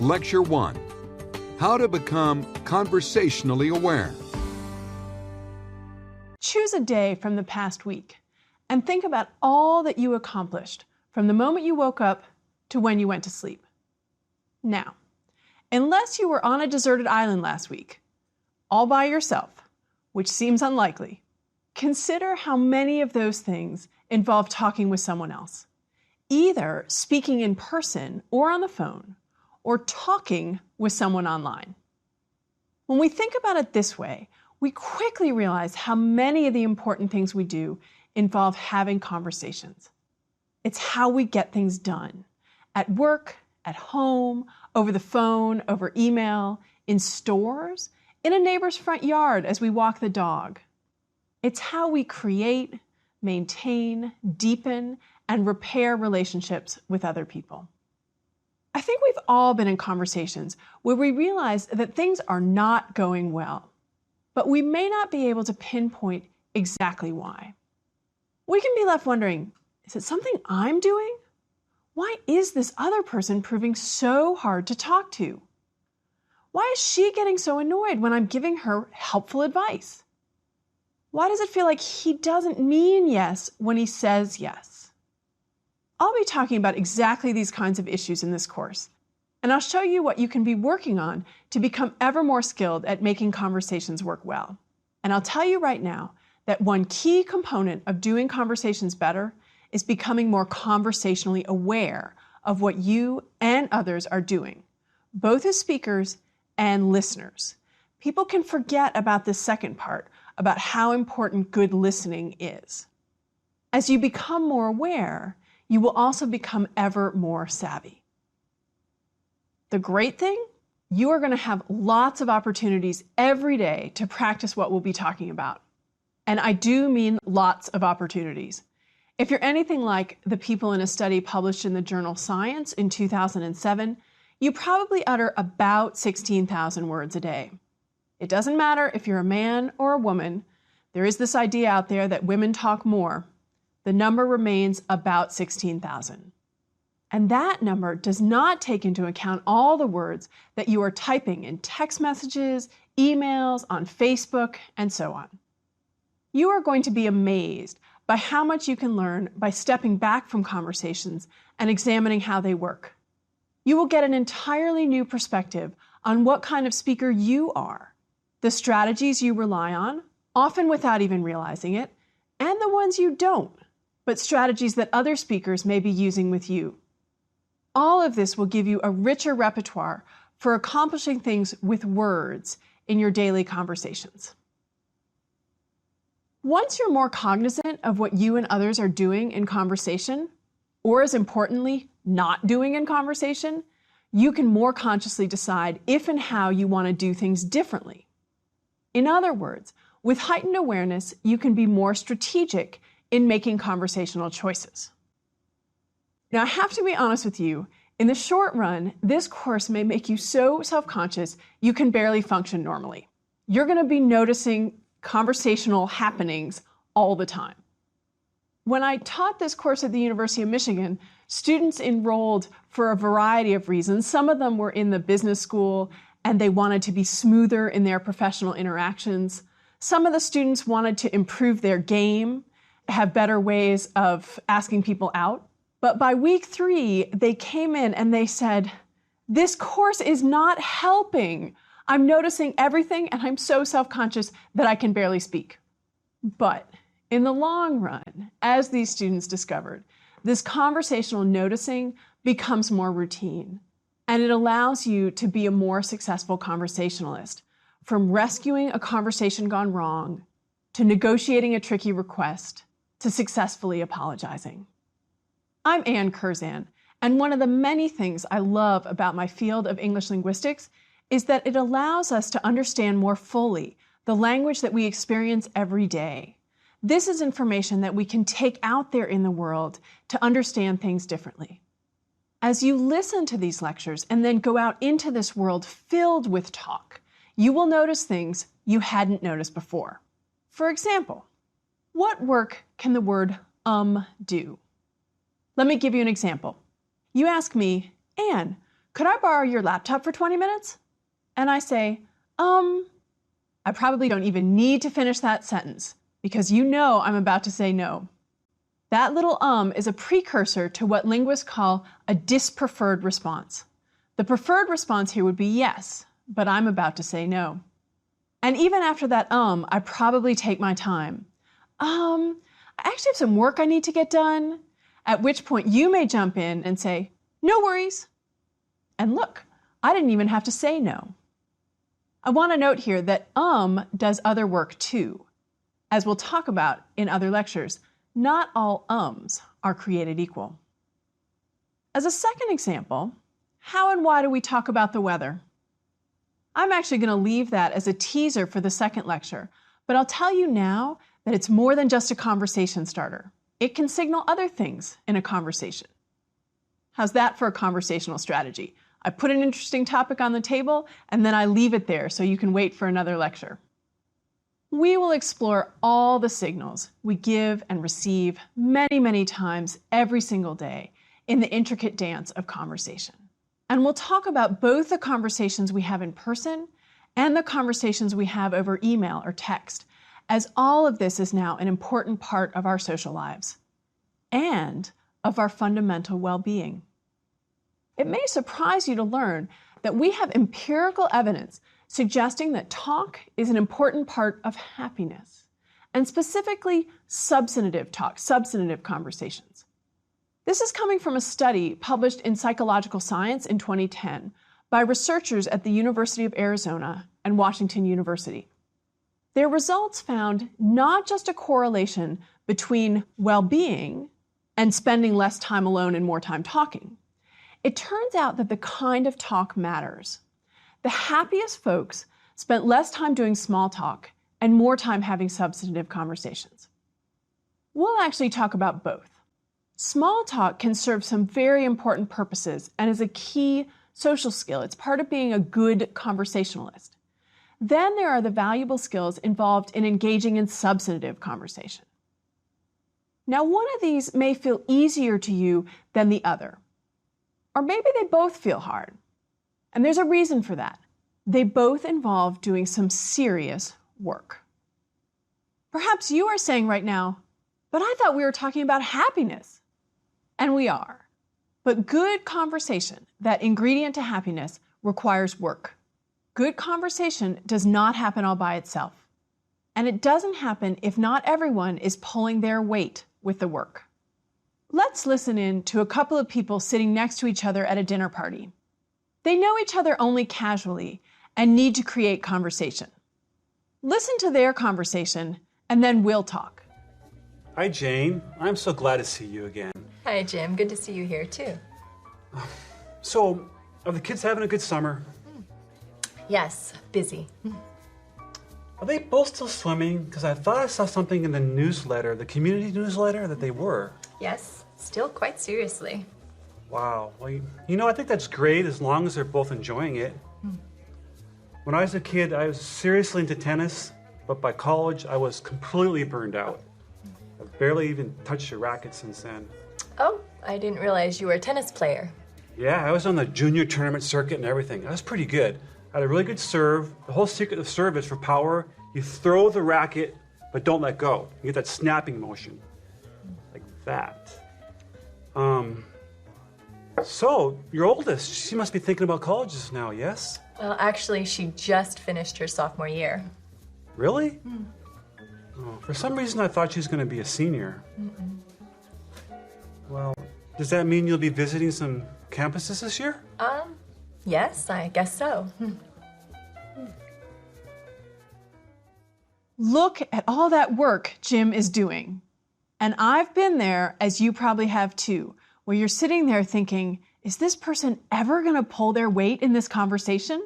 Lecture 1. How to become conversationally aware. Choose a day from the past week and think about all that you accomplished from the moment you woke up to when you went to sleep. Now, unless you were on a deserted island last week, all by yourself, which seems unlikely, consider how many of those things involve talking with someone else, either speaking in person or on the phone, or talking with someone online. When we think about it this way, we quickly realize how many of the important things we do involve having conversations. It's how we get things done, at work, at home, over the phone, over email, in stores, in a neighbor's front yard as we walk the dog. It's how we create, maintain, deepen, and repair relationships with other people. I think we've all been in conversations where we realize that things are not going well, but we may not be able to pinpoint exactly why. We can be left wondering, is it something I'm doing? Why is this other person proving so hard to talk to? Why is she getting so annoyed when I'm giving her helpful advice? Why does it feel like he doesn't mean yes when he says yes? I'll be talking about exactly these kinds of issues in this course, and I'll show you what you can be working on to become ever more skilled at making conversations work well. And I'll tell you right now that one key component of doing conversations better is becoming more conversationally aware of what you and others are doing, both as speakers and listeners. People can forget about this second part, about how important good listening is. As you become more aware, you will also become ever more savvy. The great thing, you are going to have lots of opportunities every day to practice what we'll be talking about. And I do mean lots of opportunities. If you're anything like the people in a study published in the journal Science in 2007, you probably utter about 16,000 words a day. It doesn't matter if you're a man or a woman. There is this idea out there that women talk more. The number remains about 16,000. And that number does not take into account all the words that you are typing in text messages, emails, on Facebook, and so on. You are going to be amazed by how much you can learn by stepping back from conversations and examining how they work. You will get an entirely new perspective on what kind of speaker you are, the strategies you rely on, often without even realizing it, and the ones you don't, but strategies that other speakers may be using with you. All of this will give you a richer repertoire for accomplishing things with words in your daily conversations. Once you're more cognizant of what you and others are doing in conversation, or as importantly, not doing in conversation, you can more consciously decide if and how you want to do things differently. In other words, with heightened awareness, you can be more strategic in making conversational choices. Now, I have to be honest with you, in the short run, this course may make you so self-conscious you can barely function normally. You're going to be noticing conversational happenings all the time. When I taught this course at the University of Michigan, students enrolled for a variety of reasons. Some of them were in the business school and they wanted to be smoother in their professional interactions. Some of the students wanted to improve their game, have better ways of asking people out. But by week 3, they came in and they said, "This course is not helping. I'm noticing everything and I'm so self-conscious that I can barely speak." But in the long run, as these students discovered, this conversational noticing becomes more routine. And it allows you to be a more successful conversationalist, from rescuing a conversation gone wrong, to negotiating a tricky request, to successfully apologizing. I'm Ann Curzan, and one of the many things I love about my field of English linguistics is that it allows us to understand more fully the language that we experience every day. This is information that we can take out there in the world to understand things differently. As you listen to these lectures and then go out into this world filled with talk, you will notice things you hadn't noticed before. For example, what work can the word do? Let me give you an example. You ask me, "Ann, could I borrow your laptop for 20 minutes? And I say, I probably don't even need to finish that sentence because you know I'm about to say no. That little is a precursor to what linguists call a dispreferred response. The preferred response here would be yes, but I'm about to say no. And even after that I probably take my time. I actually have some work I need to get done, at which point you may jump in and say, no worries. And look, I didn't even have to say no. I want to note here that does other work too. As we'll talk about in other lectures, not all ums are created equal. As a second example, how and why do we talk about the weather? I'm actually going to leave that as a teaser for the second lecture, but I'll tell you now that it's more than just a conversation starter. It can signal other things in a conversation. How's that for a conversational strategy? I put an interesting topic on the table, and then I leave it there so you can wait for another lecture. We will explore all the signals we give and receive many, many times every single day in the intricate dance of conversation. And we'll talk about both the conversations we have in person and the conversations we have over email or text, as all of this is now an important part of our social lives and of our fundamental well-being. It may surprise you to learn that we have empirical evidence suggesting that talk is an important part of happiness, and specifically substantive talk, substantive conversations. This is coming from a study published in Psychological Science in 2010 by researchers at the University of Arizona and Washington University. Their results found not just a correlation between well-being and spending less time alone and more time talking. It turns out that the kind of talk matters. The happiest folks spent less time doing small talk and more time having substantive conversations. We'll actually talk about both. Small talk can serve some very important purposes and is a key social skill. It's part of being a good conversationalist. Then there are the valuable skills involved in engaging in substantive conversation. Now, one of these may feel easier to you than the other. Or maybe they both feel hard. And there's a reason for that. They both involve doing some serious work. Perhaps you are saying right now, but I thought we were talking about happiness. And we are. But good conversation, that ingredient to happiness, requires work. Good conversation does not happen all by itself. And it doesn't happen if not everyone is pulling their weight with the work. Let's listen in to a couple of people sitting next to each other at a dinner party. They know each other only casually and need to create conversation. Listen to their conversation, and then we'll talk. Hi, Jane. I'm so glad to see you again. Hi, Jim. Good to see you here, too. So, are the kids having a good summer? Yes, busy. Are they both still swimming? Because I thought I saw something in the newsletter, the community newsletter, that they were. Yes, still quite seriously. Wow. Well, I think that's great as long as they're both enjoying it. When I was a kid, I was seriously into tennis, but by college, I was completely burned out. I've barely even touched a racket since then. Oh, I didn't realize you were a tennis player. Yeah, I was on the junior tournament circuit and everything. I was pretty good. I had a really good serve. The whole secret of serve is for power. You throw the racket, but don't let go. You get that snapping motion. Like that. So, your oldest, she must be thinking about colleges now, yes? Well, actually, she just finished her sophomore year. Really? Oh, for some reason, I thought she was going to be a senior. Well, does that mean you'll be visiting some campuses this year? Yes, I guess so. Look at all that work Jim is doing. And I've been there, as you probably have too, where you're sitting there thinking, is this person ever going to pull their weight in this conversation?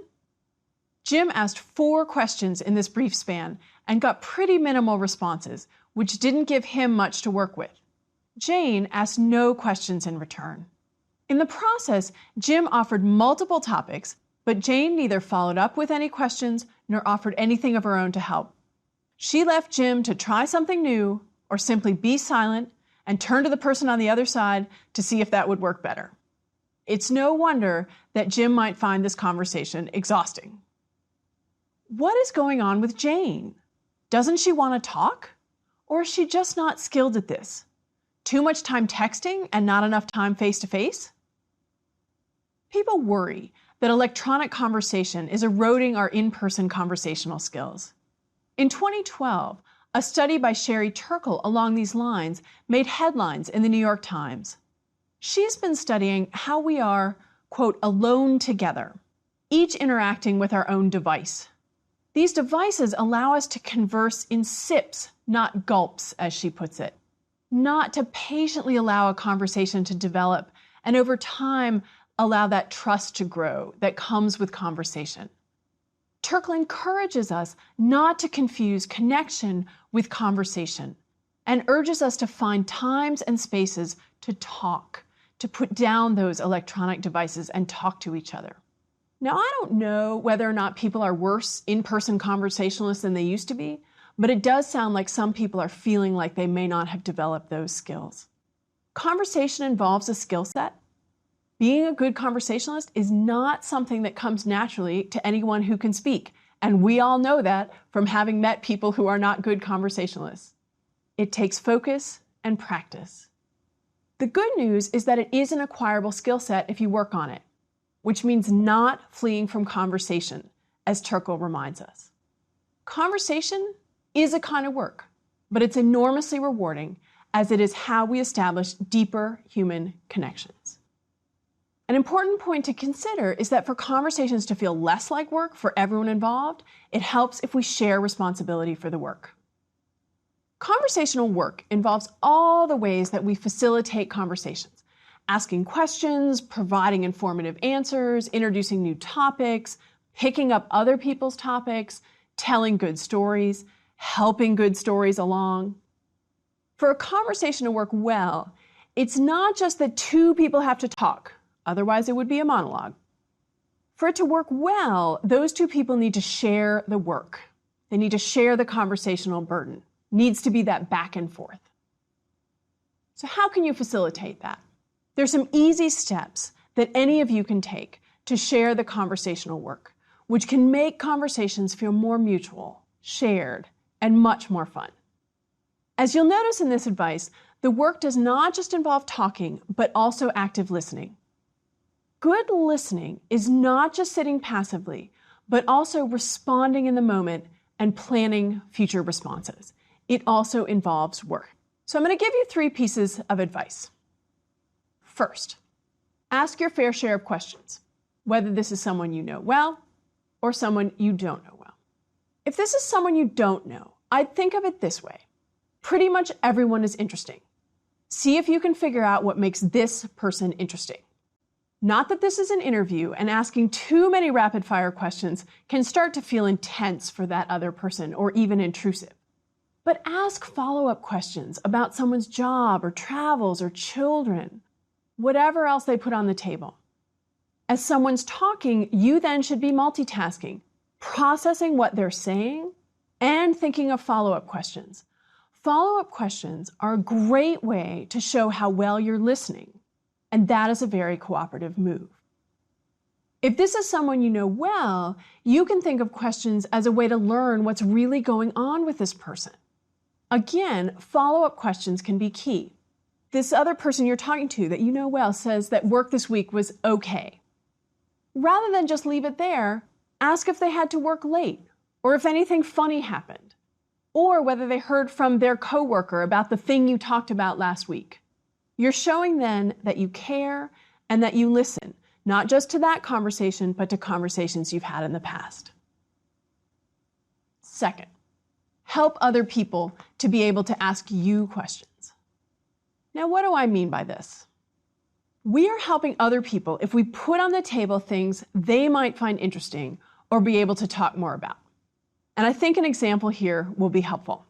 Jim asked 4 questions in this brief span and got pretty minimal responses, which didn't give him much to work with. Jane asked no questions in return. In the process, Jim offered multiple topics, but Jane neither followed up with any questions nor offered anything of her own to help. She left Jim to try something new or simply be silent and turn to the person on the other side to see if that would work better. It's no wonder that Jim might find this conversation exhausting. What is going on with Jane? Doesn't she want to talk? Or is she just not skilled at this? Too much time texting and not enough time face-to-face? People worry that electronic conversation is eroding our in-person conversational skills. In 2012, a study by Sherry Turkle along these lines made headlines in the New York Times. She's been studying how we are, quote, alone together, each interacting with our own device. These devices allow us to converse in sips, not gulps, as she puts it, not to patiently allow a conversation to develop and over time allow that trust to grow that comes with conversation. Turkle encourages us not to confuse connection with conversation and urges us to find times and spaces to talk, to put down those electronic devices and talk to each other. Now, I don't know whether or not people are worse in-person conversationalists than they used to be, but it does sound like some people are feeling like they may not have developed those skills. Conversation involves a skill set. Being a good conversationalist is not something that comes naturally to anyone who can speak, and we all know that from having met people who are not good conversationalists. It takes focus and practice. The good news is that it is an acquirable skill set if you work on it, which means not fleeing from conversation, as Turkle reminds us. Conversation is a kind of work, but it's enormously rewarding as it is how we establish deeper human connections. An important point to consider is that for conversations to feel less like work for everyone involved, it helps if we share responsibility for the work. Conversational work involves all the ways that we facilitate conversations, asking questions, providing informative answers, introducing new topics, picking up other people's topics, telling good stories, helping good stories along. For a conversation to work well, it's not just that two people have to talk, otherwise it would be a monologue. For it to work well, those two people need to share the work. They need to share the conversational burden. Needs to be that back and forth. So how can you facilitate that? There's some easy steps that any of you can take to share the conversational work, which can make conversations feel more mutual, shared, and much more fun. As you'll notice in this advice, the work does not just involve talking, but also active listening. Good listening is not just sitting passively, but also responding in the moment and planning future responses. It also involves work. So I'm going to give you 3 pieces of advice. First, ask your fair share of questions, whether this is someone you know well or someone you don't know well. If this is someone you don't know, I'd think of it this way. Pretty much everyone is interesting. See if you can figure out what makes this person interesting. Not that this is an interview, and asking too many rapid-fire questions can start to feel intense for that other person or even intrusive. But ask follow-up questions about someone's job or travels or children, whatever else they put on the table. As someone's talking, you then should be multitasking, processing what they're saying and thinking of follow-up questions. Follow-up questions are a great way to show how well you're listening, and that is a very cooperative move. If this is someone you know well, you can think of questions as a way to learn what's really going on with this person. Again, follow-up questions can be key. This other person you're talking to that you know well says that work this week was okay. Rather than just leave it there, ask if they had to work late, or if anything funny happened, or whether they heard from their coworker about the thing you talked about last week. You're showing then that you care and that you listen, not just to that conversation, but to conversations you've had in the past. Second, help other people to be able to ask you questions. Now, what do I mean by this? We are helping other people if we put on the table things they might find interesting or be able to talk more about. And I think an example here will be helpful.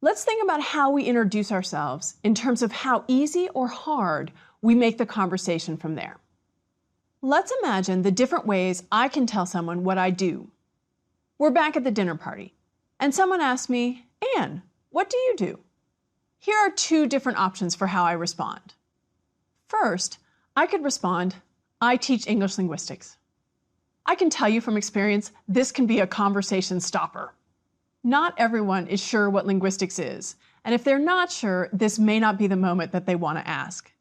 Let's think about how we introduce ourselves in terms of how easy or hard we make the conversation from there. Let's imagine the different ways I can tell someone what I do. We're back at the dinner party, and someone asks me, "Anne, what do you do?" Here are 2 different options for how I respond. First, I could respond, I teach English linguistics. I can tell you from experience, this can be a conversation stopper. Not everyone is sure what linguistics is, and if they're not sure, this may not be the moment that they want to ask.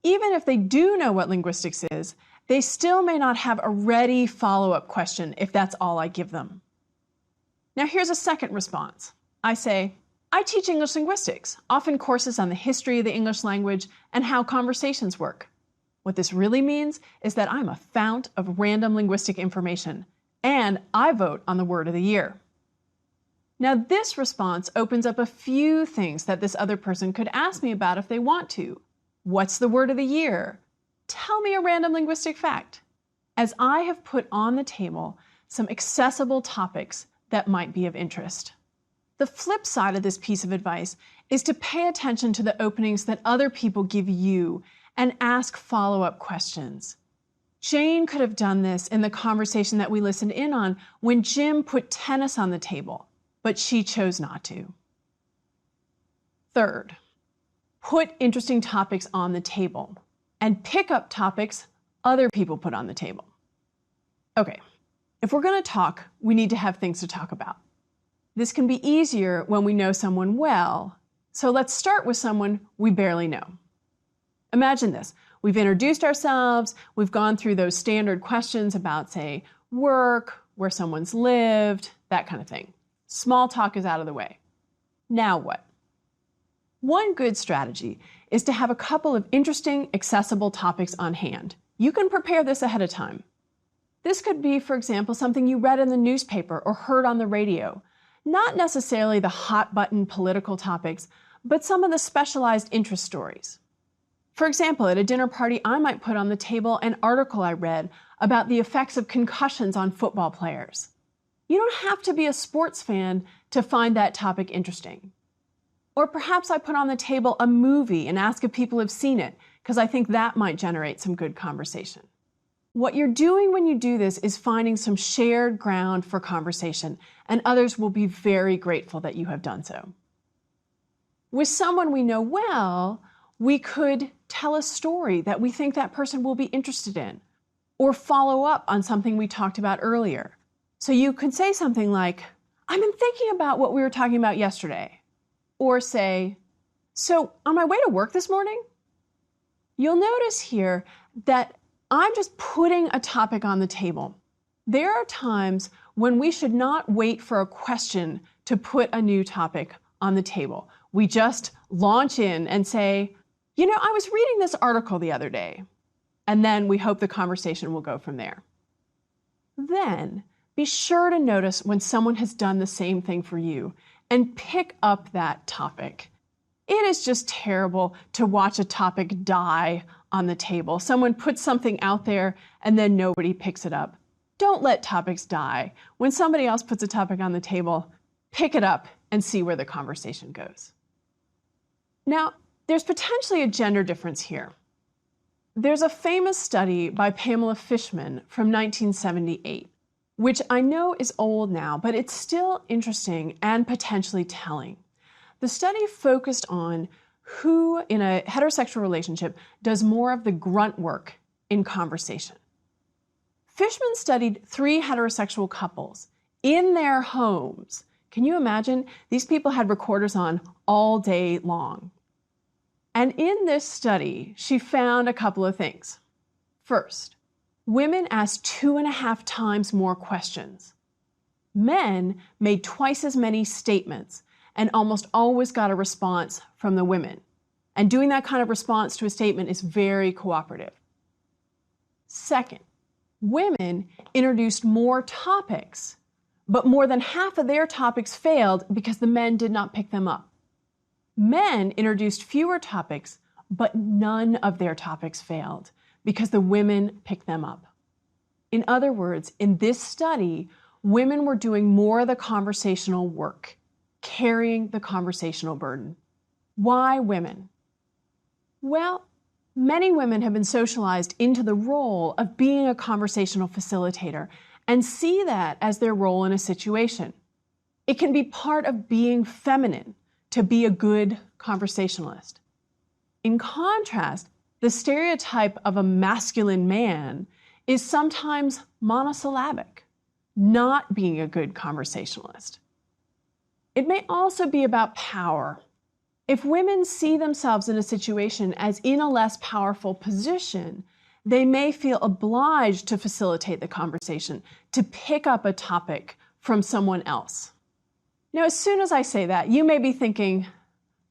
Even if they do know what linguistics is, they still may not have a ready follow-up question if that's all I give them. Now here's a second response. I say, I teach English linguistics, often courses on the history of the English language and how conversations work. What this really means is that I'm a fount of random linguistic information, and I vote on the word of the year. Now this response opens up a few things that this other person could ask me about if they want to. What's the word of the year? Tell me a random linguistic fact. As I have put on the table some accessible topics that might be of interest. The flip side of this piece of advice is to pay attention to the openings that other people give you and ask follow-up questions. Jane could have done this in the conversation that we listened in on when Jim put tennis on the table, but she chose not to. Third, put interesting topics on the table and pick up topics other people put on the table. Okay, if we're going to talk, we need to have things to talk about. This can be easier when we know someone well, so let's start with someone we barely know. Imagine this. We've introduced ourselves, we've gone through those standard questions about, say, work, where someone's lived, that kind of thing. Small talk is out of the way. Now what? One good strategy is to have a couple of interesting, accessible topics on hand. You can prepare this ahead of time. This could be, for example, something you read in the newspaper or heard on the radio. Not necessarily the hot-button political topics, but some of the specialized interest stories. For example, at a dinner party, I might put on the table an article I read about the effects of concussions on football players. You don't have to be a sports fan to find that topic interesting. Or perhaps I put on the table a movie and ask if people have seen it, because I think that might generate some good conversation. What you're doing when you do this is finding some shared ground for conversation, and others will be very grateful that you have done so. With someone we know well, we could tell a story that we think that person will be interested in, or follow up on something we talked about earlier. So you could say something like, I've been thinking about what we were talking about yesterday. Or say, so on my way to work this morning? You'll notice here that I'm just putting a topic on the table. There are times when we should not wait for a question to put a new topic on the table. We just launch in and say, I was reading this article the other day. And then we hope the conversation will go from there. Then be sure to notice when someone has done the same thing for you and pick up that topic. It is just terrible to watch a topic die on the table. Someone puts something out there and then nobody picks it up. Don't let topics die. When somebody else puts a topic on the table, pick it up and see where the conversation goes. Now, there's potentially a gender difference here. There's a famous study by Pamela Fishman from 1978, which I know is old now, but it's still interesting and potentially telling. The study focused on who in a heterosexual relationship does more of the grunt work in conversation. Fishman studied 3 heterosexual couples in their homes. Can you imagine? These people had recorders on all day long. And in this study, she found a couple of things. First, women asked 2.5 times more questions. Men made twice as many statements and almost always got a response from the women. And doing that kind of response to a statement is very cooperative. Second, women introduced more topics, but more than half of their topics failed because the men did not pick them up. Men introduced fewer topics, but none of their topics failed because the women picked them up. In other words, in this study, women were doing more of the conversational work, carrying the conversational burden. Why women? Well, many women have been socialized into the role of being a conversational facilitator and see that as their role in a situation. It can be part of being feminine to be a good conversationalist. In contrast, The stereotype of a masculine man is sometimes monosyllabic, not being a good conversationalist. It may also be about power. If women see themselves in a situation as in a less powerful position, they may feel obliged to facilitate the conversation, to pick up a topic from someone else. Now, as soon as I say that, you may be thinking,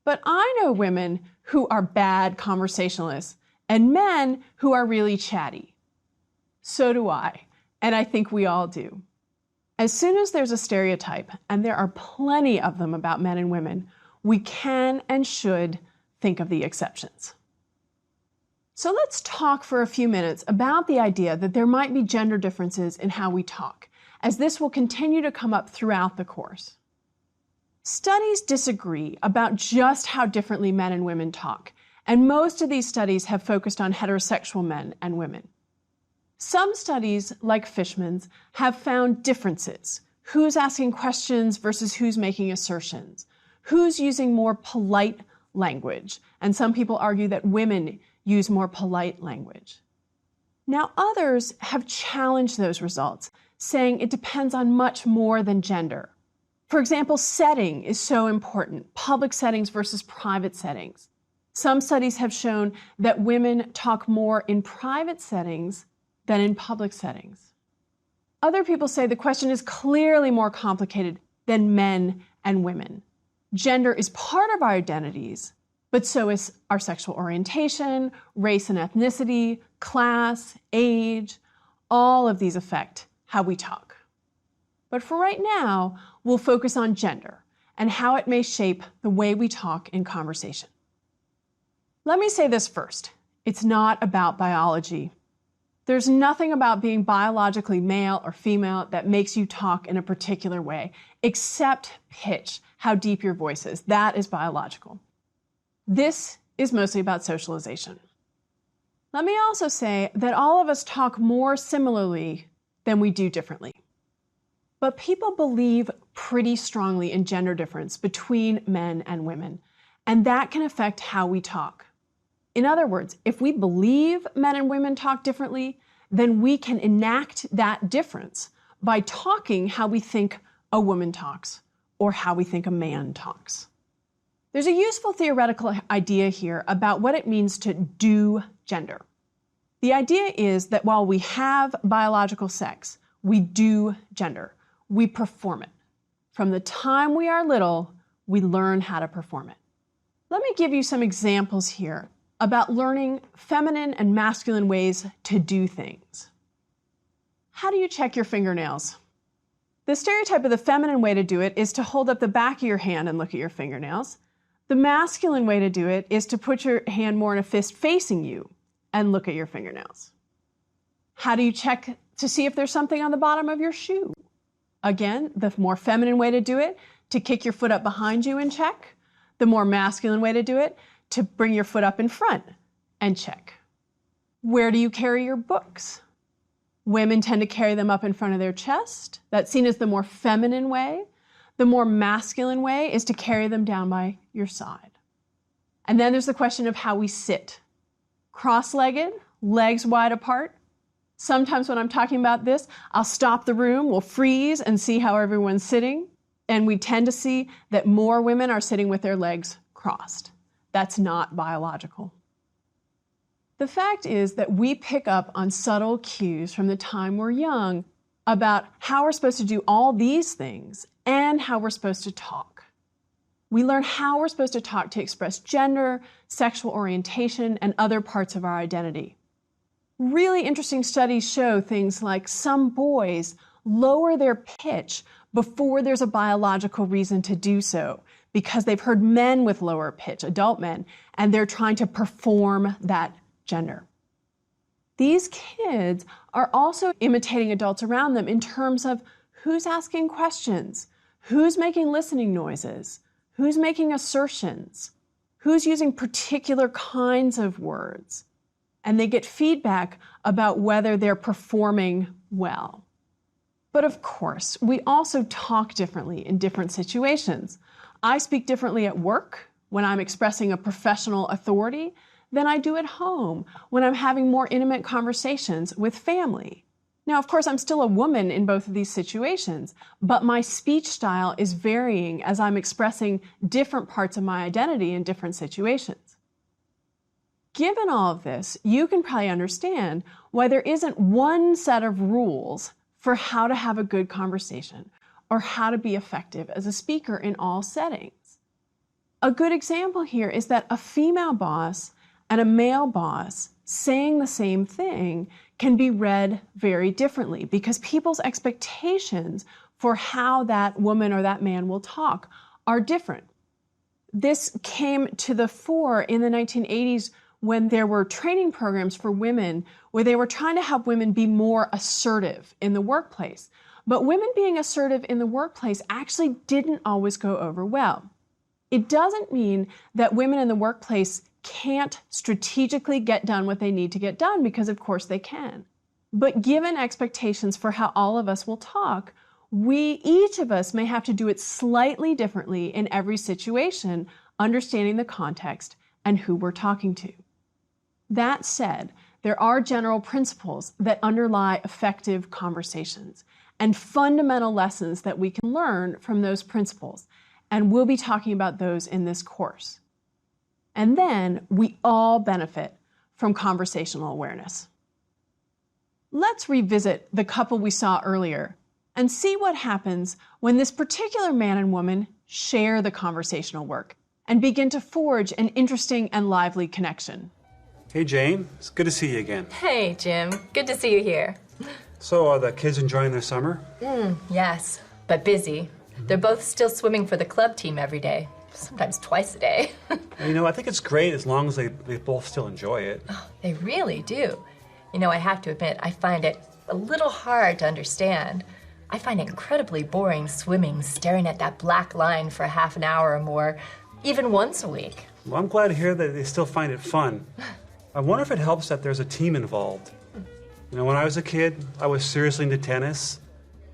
but I know women who are bad conversationalists and men who are really chatty. So do I, and I think we all do. As soon as there's a stereotype, and there are plenty of them about men and women, we can and should think of the exceptions. So let's talk for a few minutes about the idea that there might be gender differences in how we talk, as this will continue to come up throughout the course. Studies disagree about just how differently men and women talk, and most of these studies have focused on heterosexual men and women. Some studies, like Fishman's, have found differences. Who's asking questions versus who's making assertions? Who's using more polite language? And some people argue that women use more polite language. Now, others have challenged those results, saying it depends on much more than gender. For example, setting is so important, public settings versus private settings. Some studies have shown that women talk more in private settings than in public settings. Other people say the question is clearly more complicated than men and women. Gender is part of our identities, but so is our sexual orientation, race and ethnicity, class, age. All of these affect how we talk. But for right now, we'll focus on gender and how it may shape the way we talk in conversation. Let me say this first. It's not about biology. There's nothing about being biologically male or female that makes you talk in a particular way, except pitch, how deep your voice is. That is biological. This is mostly about socialization. Let me also say that all of us talk more similarly than we do differently. But people believe pretty strongly in gender difference between men and women, and that can affect how we talk. In other words, if we believe men and women talk differently, then we can enact that difference by talking how we think a woman talks or how we think a man talks. There's a useful theoretical idea here about what it means to do gender. The idea is that while we have biological sex, we do gender. We perform it. From the time we are little, we learn how to perform it. Let me give you some examples here about learning feminine and masculine ways to do things. How do you check your fingernails? The stereotype of the feminine way to do it is to hold up the back of your hand and look at your fingernails. The masculine way to do it is to put your hand more in a fist facing you and look at your fingernails. How do you check to see if there's something on the bottom of your shoe? Again, the more feminine way to do it, to kick your foot up behind you and check. The more masculine way to do it, to bring your foot up in front and check. Where do you carry your books? Women tend to carry them up in front of their chest. That's seen as the more feminine way. The more masculine way is to carry them down by your side. And then there's the question of how we sit. Cross-legged, legs wide apart. Sometimes when I'm talking about this, I'll stop the room, we'll freeze and see how everyone's sitting. And we tend to see that more women are sitting with their legs crossed. That's not biological. The fact is that we pick up on subtle cues from the time we're young about how we're supposed to do all these things and how we're supposed to talk. We learn how we're supposed to talk to express gender, sexual orientation, and other parts of our identity. Really interesting studies show things like some boys lower their pitch before there's a biological reason to do so, because they've heard men with lower pitch, adult men, and they're trying to perform that gender. These kids are also imitating adults around them in terms of who's asking questions, who's making listening noises, who's making assertions, who's using particular kinds of words. And they get feedback about whether they're performing well. But of course, we also talk differently in different situations. I speak differently at work when I'm expressing a professional authority than I do at home when I'm having more intimate conversations with family. Now, of course, I'm still a woman in both of these situations, but my speech style is varying as I'm expressing different parts of my identity in different situations. Given all of this, you can probably understand why there isn't one set of rules for how to have a good conversation or how to be effective as a speaker in all settings. A good example here is that a female boss and a male boss saying the same thing can be read very differently because people's expectations for how that woman or that man will talk are different. This came to the fore in the 1980s when there were training programs for women where they were trying to help women be more assertive in the workplace. But women being assertive in the workplace actually didn't always go over well. It doesn't mean that women in the workplace can't strategically get done what they need to get done, because of course they can. But given expectations for how all of us will talk, each of us may have to do it slightly differently in every situation, understanding the context and who we're talking to. That said, there are general principles that underlie effective conversations and fundamental lessons that we can learn from those principles, and we'll be talking about those in this course. And then we all benefit from conversational awareness. Let's revisit the couple we saw earlier and see what happens when this particular man and woman share the conversational work and begin to forge an interesting and lively connection. Hey, Jane. It's good to see you again. Hey, Jim. Good to see you here. So, are the kids enjoying their summer? Yes, but busy. They're both still swimming for the club team every day, sometimes twice a day. You know, I think it's great as long as they both still enjoy it. Oh, they really do. You know, I have to admit, I find it a little hard to understand. I find it incredibly boring swimming, staring at that black line for half an hour or more, even once a week. Well, I'm glad to hear that they still find it fun. I wonder if it helps that there's a team involved. You know, when I was a kid, I was seriously into tennis,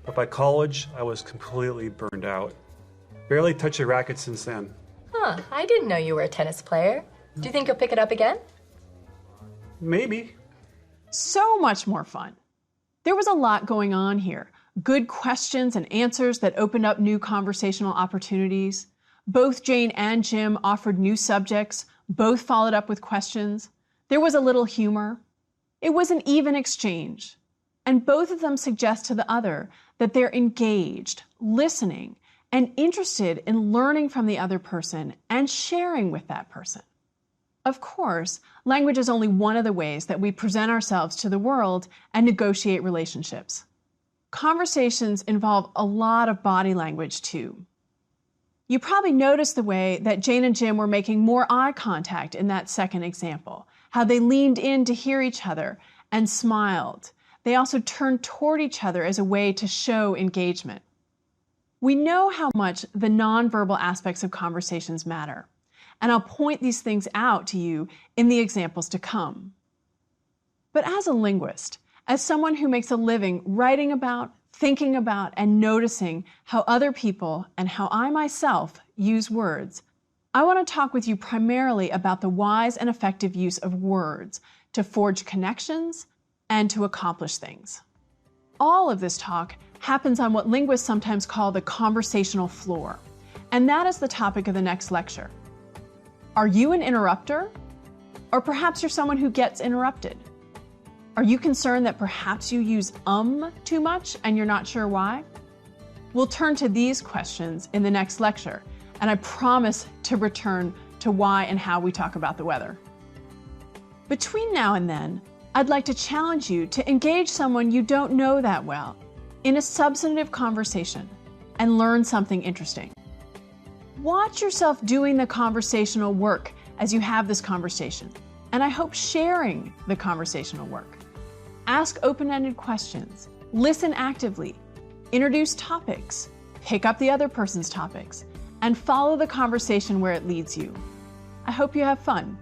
but by college, I was completely burned out. Barely touched a racket since then. Huh, I didn't know you were a tennis player. Do you think you'll pick it up again? Maybe. So much more fun. There was a lot going on here. Good questions and answers that opened up new conversational opportunities. Both Jane and Jim offered new subjects. Both followed up with questions. There was a little humor. It was an even exchange. And both of them suggest to the other that they're engaged, listening, and interested in learning from the other person and sharing with that person. Of course, language is only one of the ways that we present ourselves to the world and negotiate relationships. Conversations involve a lot of body language too. You probably noticed the way that Jane and Jim were making more eye contact in that second example, how they leaned in to hear each other and smiled. They also turned toward each other as a way to show engagement. We know how much the nonverbal aspects of conversations matter, and I'll point these things out to you in the examples to come. But as a linguist, as someone who makes a living writing about, thinking about, and noticing how other people and how I myself use words, I want to talk with you primarily about the wise and effective use of words to forge connections and to accomplish things. All of this talk happens on what linguists sometimes call the conversational floor, and that is the topic of the next lecture. Are you an interrupter? Or perhaps you're someone who gets interrupted? Are you concerned that perhaps you use too much and you're not sure why? We'll turn to these questions in the next lecture, and I promise to return to why and how we talk about the weather. Between now and then, I'd like to challenge you to engage someone you don't know that well in a substantive conversation and learn something interesting. Watch yourself doing the conversational work as you have this conversation, and I hope sharing the conversational work. Ask open-ended questions, listen actively, introduce topics, pick up the other person's topics, and follow the conversation where it leads you. I hope you have fun.